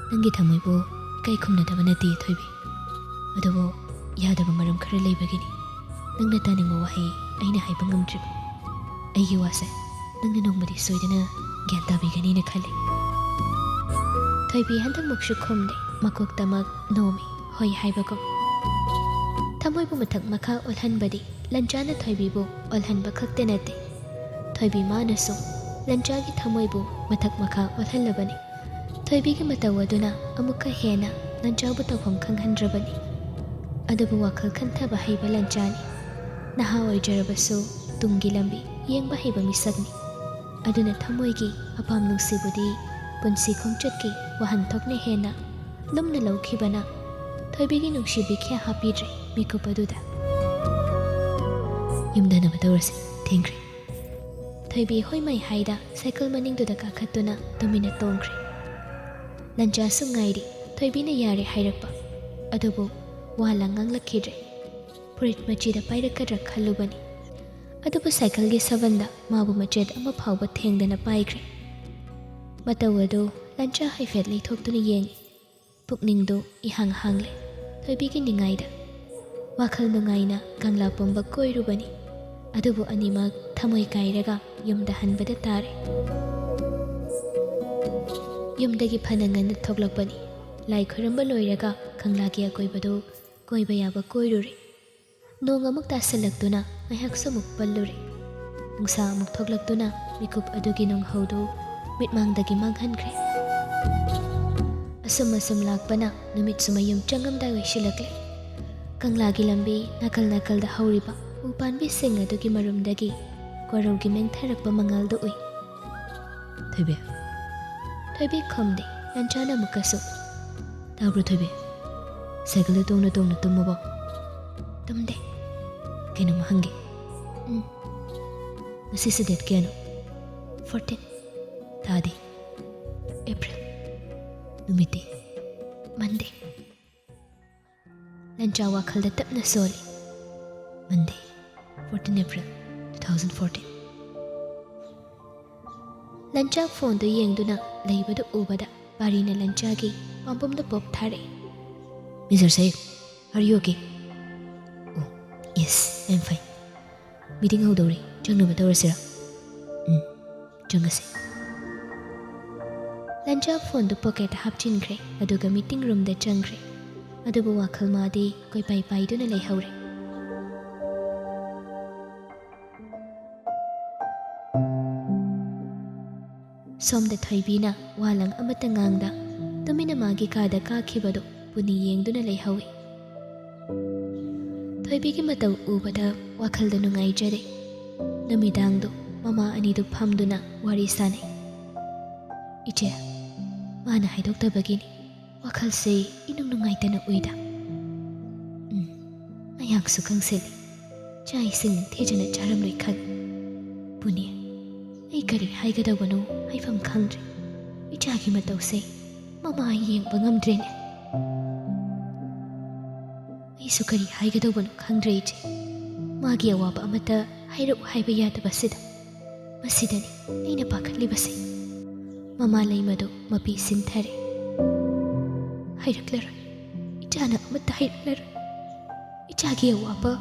ꯅꯪꯒꯤ ꯊꯃꯣꯏꯕꯨ ꯏꯀꯥꯏ ꯈꯨꯝꯅꯗꯕ ꯅꯠꯇꯦ ꯊꯣꯏꯕꯤ ꯑꯗꯨꯕꯨ ꯌꯥꯗꯕ ꯃꯔꯝ ꯈꯔ ꯂꯩꯕꯒꯤꯅꯤ ꯅꯪꯅ ꯇꯥꯅꯤꯡꯕ ꯋꯥꯍꯩ ꯑꯩꯅ ꯍꯥꯏꯕ ꯉꯝꯗ꯭ꯔꯤꯕ ꯑꯩꯒꯤ ꯋꯥꯁꯦ ꯅꯪꯅ ꯅꯣꯡꯃꯗꯤ ꯁꯣꯏꯗꯅ ꯒ꯭ꯌꯥꯟ ꯇꯥꯕꯤꯒꯅꯤꯅ ꯈꯜꯂꯤ ꯊꯣꯏꯕꯤ ꯍꯟꯗꯛꯃꯨꯛꯁꯨ ꯈꯨꯝꯗꯦ ꯃꯀꯣꯛꯇꯃꯛ ꯅꯣꯝꯃꯤ ꯍꯣꯏ ꯍꯥꯏꯕꯒꯨꯝ ꯊꯃꯣꯏꯕꯨ ꯃꯊꯛ ꯃꯈꯥ ꯑꯣꯜꯍꯟꯕꯗꯤ ꯂꯟꯖꯥꯅ ꯊꯣꯏꯕꯤꯕꯨ ꯑꯣꯜꯍꯟꯕ ꯈꯛꯇ ꯅꯠꯇꯦ ꯊꯣꯏꯕꯤ ꯃꯥꯅꯁꯨ ꯂꯟꯖꯥꯒꯤ ꯊꯃꯣꯏꯕꯨ ꯃꯊꯛ ꯃꯈꯥ ꯑꯣꯜꯍꯜꯂꯕꯅꯤ ꯊꯣꯏꯕꯤꯒꯤ ꯃꯇꯧ ꯑꯗꯨꯅ ꯑꯃꯨꯛꯀ ꯍꯦꯟꯅ ꯂꯟꯖꯥꯕꯨ ꯇꯧꯐꯝ ꯈꯪꯍꯟꯗ꯭ꯔꯕꯅꯤ ꯑꯗꯨꯕꯨ ꯋꯥꯈꯜ ꯈꯟꯊꯕ ꯍꯩꯕ ꯂꯟꯖꯥꯅꯤ ꯅꯍꯥ ꯑꯣꯏꯖꯔꯕꯁꯨ ꯇꯨꯡꯒꯤ ꯂꯝꯕꯤ ꯌꯦꯡꯕ ꯍꯩꯕ ꯃꯤꯁꯛꯅꯤ ꯑꯗꯨꯅ ꯊꯃꯣꯏꯒꯤ ꯑꯄꯥꯝ ꯅꯨꯡꯁꯤꯕꯨꯗꯤ ꯄꯨꯟꯁꯤ ꯈꯣꯡꯆꯠꯀꯤ ꯋꯥꯍꯟꯊꯣꯛꯅ ꯍꯦꯟꯅ ꯂꯨꯝꯅ ꯂꯧꯈꯤꯕꯅ ꯊꯣꯏꯕꯤꯒꯤ ꯅꯨꯡꯁꯤꯕꯤ ꯀꯌꯥ ꯍꯥꯞꯄꯤꯗ꯭ꯔꯦ ꯃꯤꯀꯨꯞ ꯑꯗꯨꯗ ꯌꯨꯝꯗꯅꯕ ꯇꯧꯔꯁꯤ ꯊꯦꯡꯈ꯭ꯔꯦ ꯊꯣꯏꯕꯤ ꯍꯣꯏ ꯃꯩ ꯍꯥꯏꯗ ꯁꯥꯏꯀꯜ ꯃꯅꯤꯡꯗꯨꯗ ꯀꯥꯈꯠꯇꯨꯅ ꯇꯨꯃꯤꯟꯅ ꯇꯣꯡꯈ꯭ꯔꯦ ꯂꯟꯖꯥꯁꯨ ꯉꯥꯏꯔꯤ ꯊꯣꯏꯕꯤꯅ ꯌꯥꯔꯦ ꯍꯥꯏꯔꯛꯄ ꯑꯗꯨꯕꯨ ꯋꯥ ꯉꯥꯡꯂꯛꯈꯤꯗ꯭ꯔꯦ ꯐꯨꯔꯤꯠ ꯃꯆꯤꯗ ꯄꯥꯏꯔꯛꯀꯗ꯭ꯔꯥ ꯈꯜꯂꯨꯕꯅꯤ ꯑꯗꯨꯕꯨ ꯁꯥꯏꯀꯜꯒꯤ ꯁꯕꯟꯗ ꯃꯥꯕꯨ ꯃꯆꯦꯠ ꯑꯃ ꯐꯥꯎꯕ ꯊꯦꯡꯗꯅ ꯄꯥꯏꯈ꯭ꯔꯦ ꯃꯇꯧ ꯑꯗꯨ ꯂꯟꯖꯥ ꯍꯥꯏꯐꯦꯠ ꯂꯩꯊꯣꯛꯇꯨꯅ ꯌꯦꯡꯉꯤ ꯄꯨꯛꯅꯤꯡꯗꯨ ꯏꯍꯥꯡ ꯍꯥꯡꯂꯦ ꯊꯣꯏꯕꯤꯒꯤ ꯅꯤꯡꯉꯥꯏꯗ ꯋꯥꯈꯜ ꯅꯨꯡꯉꯥꯏꯅ ꯀꯪꯂꯥ ꯄꯨꯝꯕ ꯀꯣꯏꯔꯨꯕꯅꯤ ꯑꯗꯨꯕꯨ ꯑꯅꯤꯃꯛ ꯊꯃꯣꯏ ꯀꯥꯏꯔꯒ ꯌꯨꯝꯗ ꯍꯟꯕꯗ ꯇꯥꯔꯦ ꯌꯨꯝꯗꯒꯤ ꯐꯅ ꯉꯟꯅ ꯊꯣꯛꯂꯛꯄꯅꯤ ꯂꯥꯏ ꯈꯨꯔꯨꯝꯕ ꯂꯣꯏꯔꯒ ꯀꯪꯂꯥꯒꯤ ꯑꯀꯣꯏꯕꯗꯨ ꯀꯣꯏꯕ ꯌꯥꯕ ꯀꯣꯏꯔꯨꯔꯦ ꯅꯣꯡ ꯑꯃꯨꯛ ꯇꯥꯁꯜꯂꯛꯇꯨꯅ ꯉꯥꯏꯍꯥꯛꯁꯨ ꯑꯃꯨꯛ ꯄꯜꯂꯨꯔꯦ ꯅꯨꯡꯁꯥ ꯑꯃꯨꯛ ꯊꯣꯛꯂꯛꯇꯨꯅ ꯃꯤꯀꯨꯞ ꯑꯗꯨꯒꯤ ꯅꯣꯡꯍꯧꯗꯨ ꯃꯤꯠꯃꯥꯡꯗꯒꯤ ꯃꯥꯡꯍꯟꯈ꯭ꯔꯦ ꯑꯁꯨꯝ ꯂꯥꯛꯄꯅ ꯅꯨꯃꯤꯠꯁꯨ ꯃꯌꯨꯝ ꯆꯪꯉꯝꯗꯥꯏ ꯑꯣꯏꯁꯤꯜꯂꯛꯂꯦ ꯀꯪꯂꯥꯒꯤ ꯂꯝꯕꯤ ꯅꯥꯀꯜ ꯅꯥꯀꯜꯗ ꯍꯧꯔꯤꯕ ꯎ ꯄꯥꯝꯕꯤꯁꯤꯡ ꯑꯗꯨꯒꯤ ꯃꯔꯨꯝꯗꯒꯤ ꯀꯣꯔꯧꯒꯤ ꯃꯦꯡꯊꯔꯛꯄ ꯃꯉꯥꯜꯗꯨ ꯎꯏ ꯊꯣꯏꯕꯤ ꯈꯨꯝꯗꯦ ꯂꯟꯖꯥꯅ ꯑꯃꯨꯛꯀꯁꯨ ꯇꯥꯕ꯭ꯔꯣ ꯊꯣꯏꯕꯤ ꯁꯥꯏꯀꯜꯗ ꯇꯣꯡꯅ ꯇꯨꯝꯃꯕꯣ ꯇꯨꯝꯗꯦ ꯀꯩꯅꯣꯝ ꯍꯪꯒꯦ ꯉꯁꯤꯁꯦ ꯗꯦꯠ ꯀꯌꯥꯅꯣ 14 ꯊꯥꯗꯤ ꯑꯦꯄ꯭ꯔꯤꯜ ꯅꯨꯃꯤꯠꯇꯤ ꯃꯟꯗꯦ ꯂꯟꯖꯥ ꯋꯥꯈꯜꯗ ꯇꯞꯅ ꯁꯣꯜꯂꯤ ꯃꯟꯗꯦ 14 ꯑꯦꯄ꯭ꯔꯤꯜ 2014 ꯂꯟꯖꯥ ꯐꯣꯟꯗꯨ ꯌꯦꯡꯗꯨꯅ ꯂꯩꯕꯗꯨ ꯎꯕꯗ ꯄꯥꯔꯤꯅ ꯂꯟꯖꯥꯒꯤ ꯄꯥꯝꯕꯣꯝꯗ ꯄꯣꯞ ꯊꯥꯔꯛꯏ ꯃꯤꯁꯇꯔ ꯁꯥꯍꯦꯕ ꯑꯥꯔ ꯌꯨ ꯑꯣꯀꯦ ꯑꯣ yes I am fine meeting ꯍꯧꯗꯧꯔꯤ ꯆꯪꯅꯕ ꯇꯧꯔꯁꯤꯔꯥ ꯆꯪꯉꯁꯤ ꯂꯟꯖꯥ ꯐꯣꯟꯗꯨ ꯄꯣꯀꯦꯠꯇ ꯍꯥꯞꯆꯤꯟꯈ꯭ꯔꯦ ꯑꯗꯨꯒ ꯃꯤꯇꯤꯡ ꯔꯨꯝꯗ ꯆꯪꯈ꯭ꯔꯦ ꯑꯗꯨꯕꯨ ꯋꯥꯈꯜ ꯃꯥꯗꯤ ꯀꯣꯏꯄꯥꯏ ꯄꯥꯏꯗꯨꯅ ꯂꯩꯍꯧꯔꯦ ꯁꯣꯝꯗ ꯊꯣꯏꯕꯤꯅ ꯋꯥꯂꯪ ꯑꯃꯠꯇ ꯉꯥꯡꯗ ꯇꯨꯃꯤꯟꯅ ꯃꯥꯒꯤ ꯀꯥꯗ ꯀꯥꯈꯤꯕꯗꯨ ꯄꯨꯅꯤ ꯌꯦꯡꯗꯨꯅ ꯂꯩꯍꯧꯏ ꯊꯣꯏꯕꯤꯒꯤ ꯃꯇꯧ ꯎꯕꯗ ꯋꯥꯈꯜꯗ ꯅꯨꯡꯉꯥꯏꯖꯔꯦ ꯅꯨꯃꯤꯗꯥꯡꯗꯨ ꯃꯃꯥ ꯑꯅꯤꯗꯨ ꯐꯝꯗꯨꯅ ꯋꯥꯔꯤ ꯁꯥꯟꯅꯩ ꯏꯆꯦ ꯃꯥꯅ ꯍꯥꯏꯗꯣꯛꯇꯕꯒꯤꯅꯤ ꯋꯥꯈꯜꯁꯦ ꯏꯅꯨꯡ ꯅꯨꯡꯉꯥꯏꯇꯅ ꯎꯏꯗ ꯃꯌꯥꯛꯁꯨ ꯀꯪꯁꯤꯜꯂꯤ ꯆꯥꯛ ꯏꯁꯤꯡ ꯊꯦꯖꯅ ꯆꯥꯔꯝꯂꯣꯏ ꯈꯪꯏ ꯄꯨꯅꯤ ꯑꯩ ꯀꯔꯤ ꯍꯥꯏꯒꯗꯧꯕꯅꯣ ꯍꯥꯏꯐꯝ ꯈꯪꯗ꯭ꯔꯦ ꯏꯆꯥꯒꯤ ꯃꯇꯧꯁꯦ ꯃꯃꯥ ꯌꯦꯡꯕ ꯉꯝꯗ꯭ꯔꯦꯅꯦ ꯑꯩꯁꯨ ꯀꯔꯤ ꯍꯥꯏꯒꯗꯧꯕꯅꯣ ꯈꯪꯗ꯭ꯔꯦ ꯏꯆꯦ ꯃꯥꯒꯤ ꯑꯋꯥꯕ ꯑꯃꯠꯇ ꯍꯥꯏꯔꯛꯎ ꯍꯥꯏꯕ ꯌꯥꯗꯕꯁꯤꯗ ꯃꯁꯤꯗꯅꯤ ꯑꯩꯅ ꯄꯥꯈꯠꯂꯤꯕꯁꯦ ꯃꯃꯥ ꯂꯩꯃꯗꯨ ꯃꯄꯤ ꯁꯤꯟꯊꯔꯦ ꯍꯥꯏꯔꯛꯂꯔꯣꯏ ꯏꯆꯥꯅ ꯑꯃꯠꯇ ꯍꯥꯏꯔꯛꯂꯔꯣꯏ ꯏꯆꯥꯒꯤ ꯑꯋꯥꯕ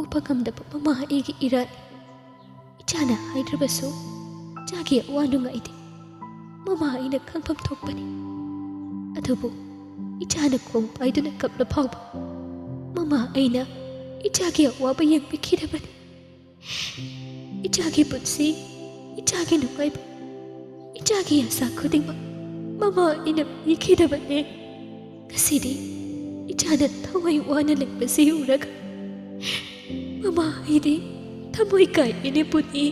ꯎꯕ ꯉꯝꯗꯕ ꯃꯃꯥ ꯑꯩꯒꯤ ꯏꯔꯥꯜ ꯏꯆꯥꯅ ꯍꯥꯏꯗ꯭ꯔꯕꯁꯨ ꯏꯆꯥꯒꯤ ꯑꯋꯥ ꯅꯨꯡꯉꯥꯏꯗꯤ ꯃꯃꯥ ꯑꯩꯅ ꯈꯪꯐꯝ ꯊꯣꯛꯄꯅꯤ ꯑꯗꯨꯕꯨ ꯏꯆꯥꯅ ꯈꯣꯡ ꯄꯥꯏꯗꯨꯅ ꯀꯞꯂ ꯐꯥꯎꯕ ꯃꯃꯥ ꯑꯩꯅ ꯏꯆꯥꯒꯤ ꯑꯋꯥꯕ ꯌꯦꯡꯕꯤꯈꯤꯗꯕꯅꯤ ꯏꯆꯥꯒꯤ ꯄꯨꯟꯁꯤ ꯏꯆꯥꯒꯤ ꯅꯨꯡꯉꯥꯏꯕ ꯏꯆꯥꯒꯤ ꯑꯁꯥ ꯈꯨꯗꯤꯡꯃꯛ ꯃꯃꯥ ꯑꯩꯅ ꯄꯤꯈꯤꯗꯕꯅꯦ ꯉꯁꯤꯗꯤ 이자는 ꯊꯋꯥꯏ ꯋꯥꯅ ꯂꯩꯕꯁꯤ ꯎꯔꯒ ꯃꯃꯥ ꯑꯩꯗꯤ ꯊꯃꯣꯏ ꯀꯥꯏꯔꯦꯅꯦ ꯄꯨꯅꯤ